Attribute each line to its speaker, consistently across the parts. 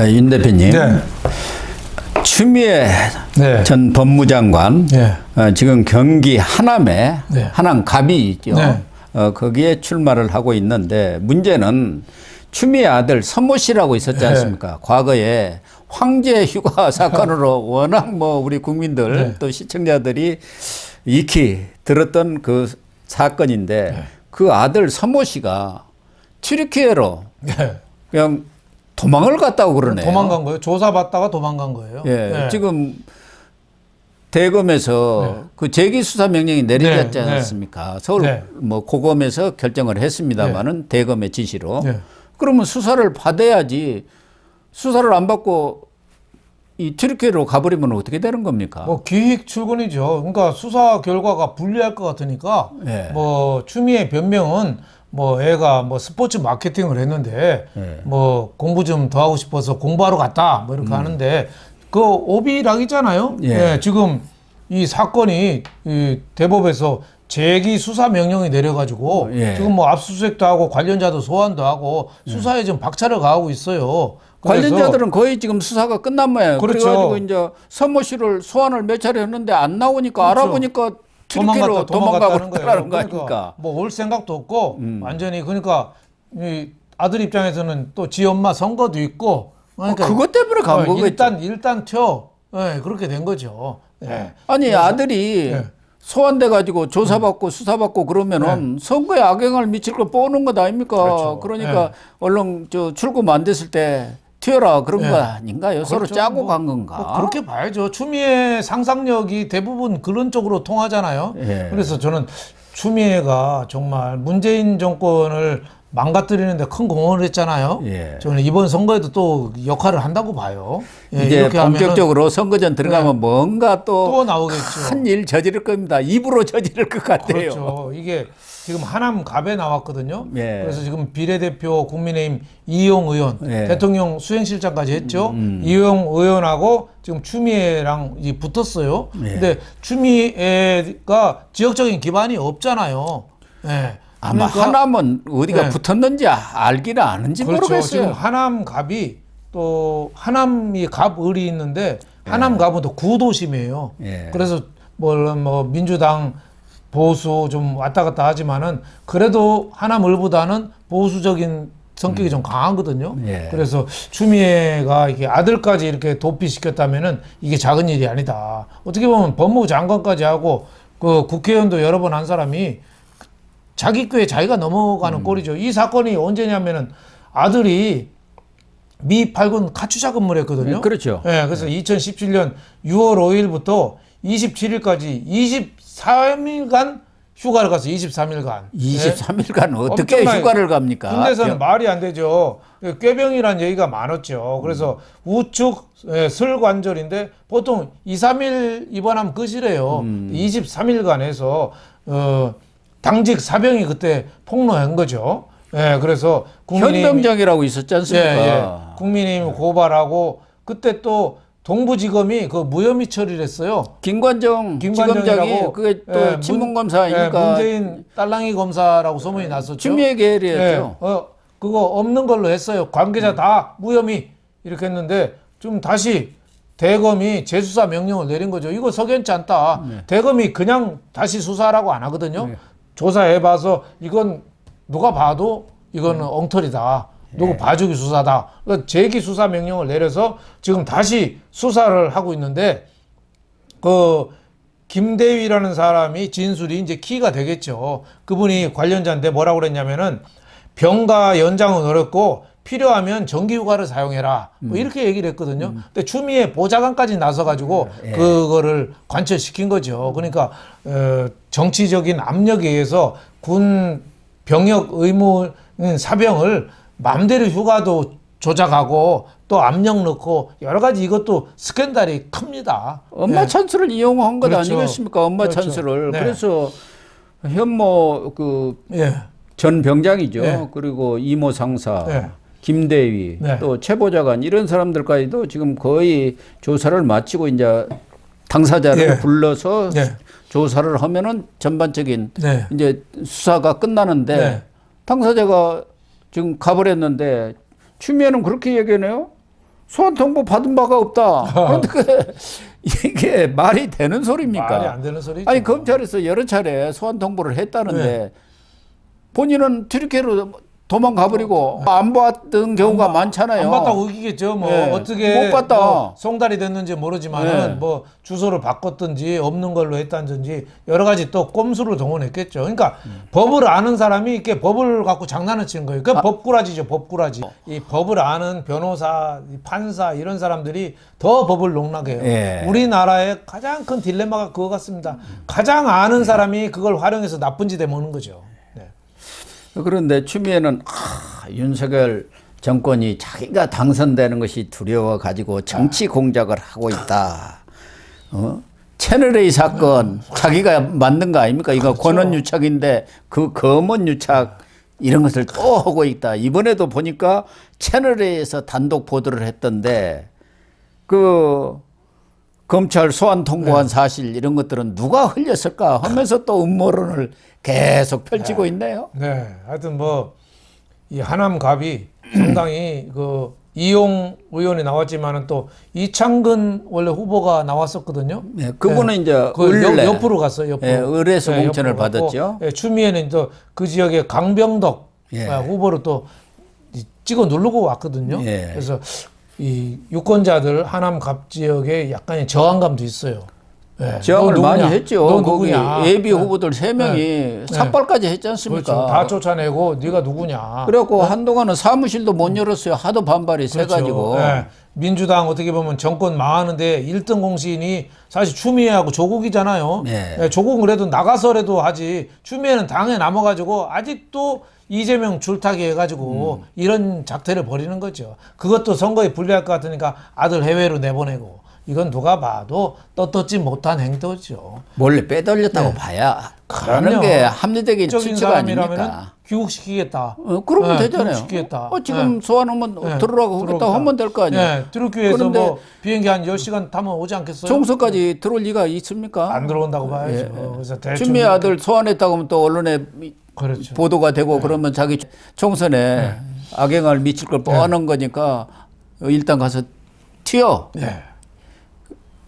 Speaker 1: 윤 대표님,
Speaker 2: 네.
Speaker 1: 추미애
Speaker 2: 네.
Speaker 1: 전 법무장관,
Speaker 2: 네.
Speaker 1: 지금 경기 하남에
Speaker 2: 네.
Speaker 1: 하남갑이 있죠.
Speaker 2: 네.
Speaker 1: 거기에 출마를 하고 있는데 문제는 추미애 아들 서모 씨라고 있었지 않습니까?
Speaker 2: 네.
Speaker 1: 과거에 황제 휴가 사건으로 워낙 뭐 우리 국민들
Speaker 2: 네.
Speaker 1: 또 시청자들이 익히 들었던 그 사건인데
Speaker 2: 네.
Speaker 1: 그 아들 서모 씨가 튀르키예로
Speaker 2: 네.
Speaker 1: 그냥 도망을 갔다고 그러네요.
Speaker 2: 도망간 거예요? 조사받다가 도망간 거예요?
Speaker 1: 예,
Speaker 2: 네.
Speaker 1: 지금 대검에서
Speaker 2: 네.
Speaker 1: 그 재기 수사 명령이 내려졌지
Speaker 2: 네.
Speaker 1: 않습니까? 서울
Speaker 2: 네.
Speaker 1: 뭐 고검에서 결정을 했습니다만은 대검의 지시로.
Speaker 2: 네.
Speaker 1: 그러면 수사를 받아야지. 수사를 안 받고 이 튀르키예로 가버리면 어떻게 되는 겁니까?
Speaker 2: 뭐 기획 출근이죠. 그러니까 수사 결과가 불리할 것 같으니까
Speaker 1: 네.
Speaker 2: 뭐 추미애 변명은 뭐 애가 뭐 스포츠 마케팅을 했는데
Speaker 1: 네.
Speaker 2: 뭐 공부 좀 더 하고 싶어서 공부하러 갔다 뭐 이렇게 하는데 그 오비락이잖아요.
Speaker 1: 예.
Speaker 2: 예, 지금 이 사건이 이 대법에서 재기 수사 명령이 내려가지고
Speaker 1: 예.
Speaker 2: 지금 뭐 압수수색도 하고 관련자도 소환도 하고 수사에 지금 박차를 가하고 있어요. 그래서
Speaker 1: 관련자들은 거의 지금 수사가 끝난 모양이에요.
Speaker 2: 그렇죠.
Speaker 1: 그래가지고 이제 서모 씨를 소환을 몇 차례 했는데 안 나오니까
Speaker 2: 그렇죠.
Speaker 1: 알아보니까 튀르키예로 도망가고 있다는 거 아닙니까?
Speaker 2: 그러니까 뭐 올 생각도 없고 완전히 그러니까 이 아들 입장에서는 또 지 엄마 선거도 있고 그러니까
Speaker 1: 그것 때문에 간 거겠죠.
Speaker 2: 일단 튀어. 네, 그렇게 된 거죠. 네.
Speaker 1: 아니 아들이
Speaker 2: 네.
Speaker 1: 소환돼 가지고 조사받고 수사받고 그러면은 선거에 악영향을 미칠 걸 뻔한 것 아닙니까?
Speaker 2: 그렇죠.
Speaker 1: 그러니까
Speaker 2: 네.
Speaker 1: 얼른 저 출금 안 됐을 때 튀어라 그런
Speaker 2: 네.
Speaker 1: 거 아닌가요? 서로
Speaker 2: 그렇죠.
Speaker 1: 짜고
Speaker 2: 뭐,
Speaker 1: 간 건가?
Speaker 2: 뭐 그렇게 봐야죠. 추미애 상상력이 대부분 그런 쪽으로 통하잖아요.
Speaker 1: 예.
Speaker 2: 그래서 저는 추미애가 정말 문재인 정권을 망가뜨리는데 큰 공헌을 했잖아요.
Speaker 1: 예.
Speaker 2: 저는 이번 선거에도 또 역할을 한다고 봐요. 예,
Speaker 1: 이제
Speaker 2: 이렇게
Speaker 1: 본격적으로 선거전 들어가면
Speaker 2: 네.
Speaker 1: 뭔가
Speaker 2: 또 나오겠죠.
Speaker 1: 큰 일 저지를 겁니다. 입으로 저지를 것 같아요.
Speaker 2: 그렇죠. 이게 지금 하남갑에 나왔거든요.
Speaker 1: 예.
Speaker 2: 그래서 지금 비례대표 국민의힘 이용 의원,
Speaker 1: 예.
Speaker 2: 대통령 수행실장까지 했죠. 이용 의원하고 지금 추미애랑 붙었어요.
Speaker 1: 예.
Speaker 2: 근데 추미애가 지역적인 기반이 없잖아요. 예.
Speaker 1: 아마
Speaker 2: 그러니까
Speaker 1: 하남은 어디가
Speaker 2: 네.
Speaker 1: 붙었는지 알기는 아는지
Speaker 2: 그렇죠.
Speaker 1: 모르겠어요.
Speaker 2: 지금 하남갑이 또 하남이 갑을이 있는데 하남갑은 또 구도심이에요.
Speaker 1: 예.
Speaker 2: 그래서 뭐 민주당 보수 좀 왔다 갔다 하지만은 그래도 하남을보다는 보수적인 성격이 좀 강하거든요.
Speaker 1: 예.
Speaker 2: 그래서 추미애가 이게 아들까지 이렇게 도피시켰다면은 이게 작은 일이 아니다. 어떻게 보면 법무부 장관까지 하고 그 국회의원도 여러 번 한 사람이 자기 꾀에 자기가 넘어가는 꼴이죠. 이 사건이 언제냐면은 아들이 미 8군 카투샤 근무를 했거든요.
Speaker 1: 네, 그렇죠.
Speaker 2: 예, 그래서 2017년 6월 5일부터 27일까지 23일간 휴가를 가서 23일간.
Speaker 1: 23일간 어떻게
Speaker 2: 엄청나게
Speaker 1: 휴가를 갑니까?
Speaker 2: 군대에서는 말이 안 되죠. 꾀병이라는 얘기가 많았죠. 그래서 우측 설관절인데 보통 2, 3일 입원하면 끝이래요. 23일간 해서 당직 사병이 그때 폭로한 거죠. 예, 그래서
Speaker 1: 현병장이라고 있었지 않습니까?
Speaker 2: 예, 국민의힘 고발하고 그때 또 동부지검이 그 무혐의 처리를 했어요.
Speaker 1: 김관정 지검장이 그게 또 친문검사니까
Speaker 2: 문재인 딸랑이 검사라고 소문이 났었죠.
Speaker 1: 추미애 계열이었죠.
Speaker 2: 그거 없는 걸로 했어요. 관계자 다 무혐의 이렇게 했는데 좀 다시 대검이 재수사 명령을 내린 거죠. 이거 석연치 않다. 대검이 그냥 다시 수사라고 안 하거든요. 조사해봐서 이건 누가 봐도 이거는 엉터리다. 누구 봐주기 수사다. 그러니까 재기 수사 명령을 내려서 지금 다시 수사를 하고 있는데 그 김대위라는 사람이 진술이 이제 키가 되겠죠. 그분이 관련자인데 뭐라고 그랬냐면은 병가 연장은 어렵고 필요하면 정기휴가를 사용해라. 뭐 이렇게 얘기를 했거든요. 근데 추미애 보좌관까지 나서가지고 그거를 관철시킨 거죠. 그러니까 정치적인 압력에 의해서 군 병역 의무 사병을 마음대로 휴가도 조작하고 또 압력 넣고 여러 가지 이것도 스캔들이 큽니다.
Speaker 1: 엄마 찬스를 이용한 것
Speaker 2: 그렇죠.
Speaker 1: 아니겠습니까? 엄마
Speaker 2: 그렇죠.
Speaker 1: 찬스를.
Speaker 2: 네.
Speaker 1: 그래서 현모 전 병장이죠. 그리고 이모 상사, 김대위, 또 최보좌관 이런 사람들까지도 지금 거의 조사를 마치고 이제 당사자를 불러서 조사를 하면은 전반적인 이제 수사가 끝나는데 당사자가 지금 가버렸는데 추미애는 그렇게 얘기하네요. 소환 통보 받은 바가 없다. 그런데 이게 말이 되는 소리입니까?
Speaker 2: 말이 안 되는 소리죠.
Speaker 1: 아니 검찰에서 여러 차례 소환 통보를 했다는데
Speaker 2: 네.
Speaker 1: 본인은 튀르키예로 도망가버리고 안 봤던 경우가 많잖아요.
Speaker 2: 안 봤다고 우기겠죠. 뭐
Speaker 1: 네.
Speaker 2: 어떻게
Speaker 1: 못 봤다.
Speaker 2: 뭐 송달이 됐는지 모르지만은
Speaker 1: 네.
Speaker 2: 뭐 주소를 바꿨든지 없는 걸로 했다든지 여러 가지 또 꼼수를 동원했겠죠. 그러니까 법을 아는 사람이 이렇게 법을 갖고 장난을 치는 거예요. 그 법꾸라지죠. 법꾸라지. 이 법을 아는 변호사, 이 판사 이런 사람들이 더 법을 농락해요.
Speaker 1: 예.
Speaker 2: 우리나라의 가장 큰 딜레마가 그거 같습니다. 가장 아는 사람이 그걸 활용해서 나쁜 짓 해먹는 거죠. 네.
Speaker 1: 그런데 추미애는 윤석열 정권이 자기가 당선되는 것이 두려워 가지고 정치 공작을 하고 있다. 채널A 사건 자기가 만든 거 아닙니까? 이거
Speaker 2: 그렇죠.
Speaker 1: 권한 유착인데 그 검언 유착 이런 것을 또 하고 있다. 이번에도 보니까 채널A에서 단독 보도를 했던데 그 검찰 소환 통보한 사실 이런 것들은 누가 흘렸을까 하면서 또 음모론을 계속 펼치고 있네요.
Speaker 2: 네, 하여튼 뭐 이 하남갑이 상당히 그 이용 의원이 나왔지만은 또 이창근 원래 후보가 나왔었거든요.
Speaker 1: 네, 그분은 이제
Speaker 2: 그
Speaker 1: 을내
Speaker 2: 옆으로 갔어요. 옆으로.
Speaker 1: 예, 을에서
Speaker 2: 네,
Speaker 1: 공천을
Speaker 2: 옆으로 갔고,
Speaker 1: 받았죠.
Speaker 2: 예, 추미애는 또 그 지역의 강병덕
Speaker 1: 예.
Speaker 2: 후보를 또 찍어 누르고 왔거든요.
Speaker 1: 예.
Speaker 2: 그래서 이 유권자들 하남갑 지역에 약간의 저항감도 있어요. 예,
Speaker 1: 저항을
Speaker 2: 너
Speaker 1: 많이
Speaker 2: 누구냐?
Speaker 1: 했죠.
Speaker 2: 너
Speaker 1: 거기
Speaker 2: 누구냐?
Speaker 1: 예비
Speaker 2: 네.
Speaker 1: 후보들 3명이 삭발까지 했지 않습니까?
Speaker 2: 그렇죠. 다 쫓아내고 네가 누구냐?
Speaker 1: 그래갖고 한동안은 사무실도 못 열었어요. 하도 반발이 세가지고.
Speaker 2: 예. 민주당 어떻게 보면 정권 망하는데 1등 공신이 사실 추미애하고 조국이잖아요.
Speaker 1: 네.
Speaker 2: 예, 조국은 그래도 나가서라도 하지. 추미애는 당에 남아가지고 아직도 이재명 줄타기 해가지고 이런 작태를 벌이는 거죠. 그것도 선거에 불리할 것 같으니까 아들 해외로 내보내고. 이건 누가 봐도 떳떳지 못한 행동이죠.
Speaker 1: 몰래 빼돌렸다고 봐야 그러는
Speaker 2: 그럼요.
Speaker 1: 게 합리적인
Speaker 2: 적인
Speaker 1: 추측
Speaker 2: 사람이라면
Speaker 1: 아닙니까?
Speaker 2: 귀국시키겠다.
Speaker 1: 그러면
Speaker 2: 네,
Speaker 1: 되잖아요.
Speaker 2: 귀국시키겠다.
Speaker 1: 지금 소환하면 들어오라고 하겠다 하면 될 거 아니에요.
Speaker 2: 네, 들어오기 위해서
Speaker 1: 그런데
Speaker 2: 뭐 비행기 한 10시간 타면 오지 않겠어요?
Speaker 1: 총선까지 들어올 리가 있습니까?
Speaker 2: 안 들어온다고 봐야죠. 그래서 대충
Speaker 1: 추미애 아들 소환했다고 하면 또 언론에
Speaker 2: 그렇죠.
Speaker 1: 보도가 되고 그러면 자기 총선에 악영향을 미칠 걸 뻔한 거니까 일단 가서 튀어.
Speaker 2: 네.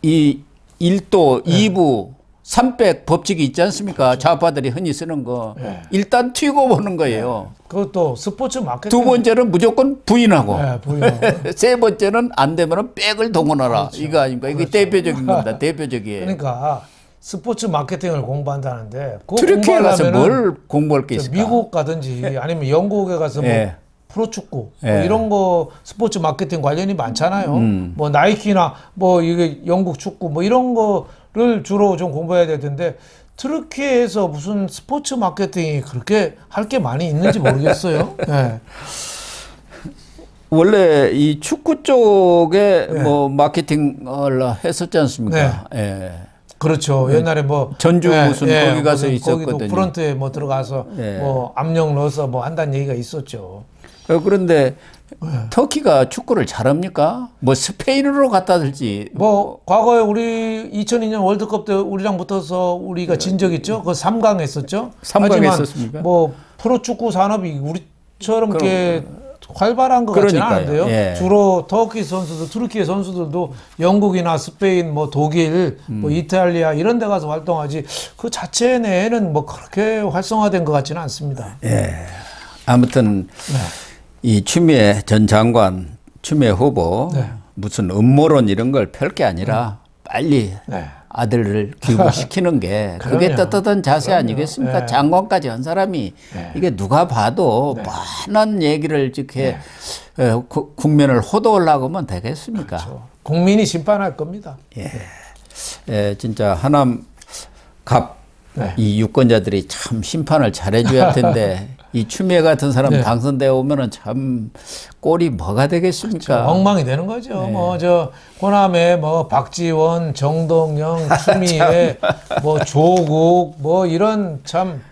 Speaker 1: 이 1도, 2부, 300 법칙이 있지 않습니까? 좌파들이 흔히 쓰는 거. 일단 튀고 보는 거예요.
Speaker 2: 그것도 스포츠 마케팅.
Speaker 1: 두 번째는 무조건 부인하고.
Speaker 2: 네, 부인하고.
Speaker 1: 세 번째는 안 되면 백을 동원하라. 이거 아닙니까? 이게 대표적인 겁니다. 대표적이에요.
Speaker 2: 그러니까 스포츠 마케팅을 공부한다는데 그거
Speaker 1: 트리키에 가서
Speaker 2: 공부하려면은
Speaker 1: 뭘 공부할 게 있을까?
Speaker 2: 미국 가든지 아니면 영국에 가서 뭐
Speaker 1: 예.
Speaker 2: 프로축구
Speaker 1: 예.
Speaker 2: 뭐 이런 거 스포츠 마케팅 관련이 많잖아요. 뭐 나이키나 뭐 이게 영국 축구 뭐 이런 거를 주로 좀 공부해야 될 텐데 트르키에서 무슨 스포츠 마케팅이 그렇게 할 게 많이 있는지 모르겠어요. 예.
Speaker 1: 원래 이 축구 쪽에 뭐 마케팅을 했었지 않습니까? 예.
Speaker 2: 그렇죠. 옛날에 뭐
Speaker 1: 전주 무슨 거기 가서
Speaker 2: 무슨
Speaker 1: 있었거든요.
Speaker 2: 거기도 프런트에 뭐 들어가서 뭐 압력 넣어서 뭐 한다는 얘기가 있었죠.
Speaker 1: 그런데 터키가 축구를 잘합니까? 뭐 스페인으로 갖다 들지.
Speaker 2: 뭐 과거에 우리 2002년 월드컵 때 우리랑 붙어서 우리가 진 적 있죠. 그 3강 했었죠.
Speaker 1: 3강
Speaker 2: 하지만
Speaker 1: 했었습니까?
Speaker 2: 뭐 프로축구 산업이 우리처럼 이렇게 활발한 것 같지는
Speaker 1: 그러니까요.
Speaker 2: 않은데요.
Speaker 1: 예.
Speaker 2: 주로 터키 선수들, 투르키의 선수들도 영국이나 스페인, 뭐 독일, 뭐 이탈리아 이런 데 가서 활동하지 그 자체 내에는 뭐 그렇게 활성화된 것 같지는 않습니다.
Speaker 1: 예. 아무튼 이 추미애 전 장관, 추미애 후보 무슨 음모론 이런 걸 펼 게 아니라 빨리 아들을 귀국시키는 게 그게
Speaker 2: 그럼요.
Speaker 1: 떳떳한 자세 아니겠습니까? 장관까지 한 사람이 이게 누가 봐도 뻔한 얘기를 이렇게 국면을 호도하려고 하면 되겠습니까?
Speaker 2: 그렇죠. 국민이 심판할 겁니다.
Speaker 1: 예, 진짜 하남 갑 이 유권자들이 참 심판을 잘해줘야 할 텐데 이 추미애 같은 사람 당선되어 오면은 참 꼴이 뭐가 되겠습니까?
Speaker 2: 엉망이 되는 거죠. 뭐 저 호남에 뭐 박지원, 정동영, 추미애, 뭐 조국 뭐 이런 참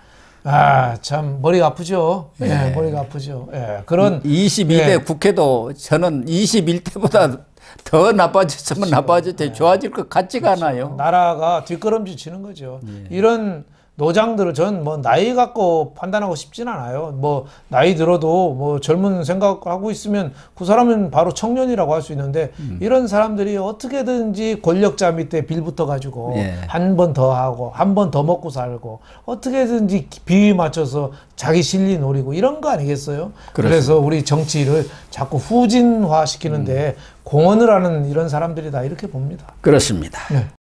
Speaker 2: 머리가 아프죠. 예, 머리가 아프죠. 예, 그런
Speaker 1: 22대 국회도 저는 21대보다 더 나빠졌으면 나빠졌지 좋아질 것 같지가 않아요.
Speaker 2: 나라가 뒷걸음질 치는 거죠. 이런 노장들을 전 뭐 나이 갖고 판단하고 싶진 않아요. 뭐 나이 들어도 뭐 젊은 생각하고 있으면 그 사람은 바로 청년이라고 할 수 있는데 이런 사람들이 어떻게든지 권력자 밑에 빌붙어 가지고
Speaker 1: 예.
Speaker 2: 한 번 더 하고 한 번 더 먹고 살고 어떻게든지 비위 맞춰서 자기 실리 노리고 이런 거 아니겠어요? 그래서 우리 정치를 자꾸 후진화 시키는데 공헌을 하는 이런 사람들이다 이렇게 봅니다.
Speaker 1: 그렇습니다.
Speaker 2: 네.